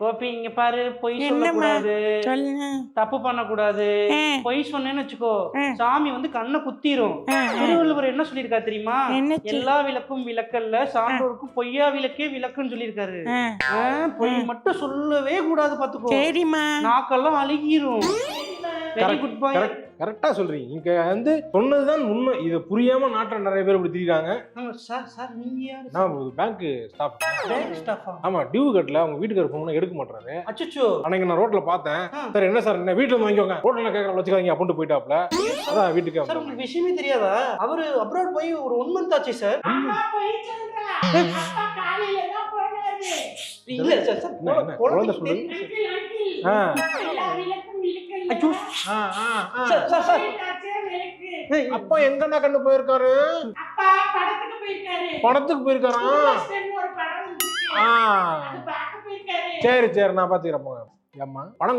கோபி இங்க பாரு, பொய் என்னம்மா சொல்லக்கூடாது, சொல்லுங்க. தப்பு பண்ணக்கூடாது. ஆ, பொய் சொன்னேன்னு வச்சுக்கோ, ஆ, சாமி வந்து கண்ணை குத்திரும். ஆ, ஆ. திருவள்ளுவர் என்ன சொல்லியிருக்கா தெரியுமா? என்னச்சு? எல்லா விளக்கும் விளக்கல்ல, சான்றோருக்கும் பொய்யா விளக்கே விளக்குன்னு சொல்லியிருக்காரு. ஆ, பொய் மட்டும் சொல்லவே கூடாது பாத்துக்கோ, சரிம்மா. நாக்கெல்லாம் அழுகிரும். வெரி குட் பாய். கரெக்டா சொல்றீங்க. இங்க வந்து சொன்னதுதான் உண்மை. இதை புரியாம நாட்டில் நிறைய பேர் இப்படி திரிகிறாங்க. சார் சார் நீங்க யாரு? நான் பேங்க் ஸ்டாஃப். பேங்க் ஸ்டாஃபா? ஆமா, டியூ கட்டல. அவங்க வீட்டுக்கார போன் எடுக்க மாட்டாரு. அச்சச்சோ. அன்னைக்கு நான் ரோட்ல பார்த்தேன். சார் என்ன சார் என்ன வீட்டுல வந்து வாங்கிக்கோங்க, ரோட்ல கேட்கற வச்சுக்காதீங்க அப்படின்ட்டு போயிட்டாப்ல. அதான் வீட்டுக்கு சார் உங்களுக்கு விஷயமே தெரியாதா? அவரு அப்ராட் போய் ஒரு 1 மந்த் ஆச்சு சார். இல்ல சார் சார் குழந்தை சொல்லுது. அப்பா எங்கண்ணா கண்டு போயிருக்காரு? படத்துக்கு போயிருக்காரா? சரி சரி, நான் பாத்துக்கிறேன். போங்க. ஏம்மா பணம்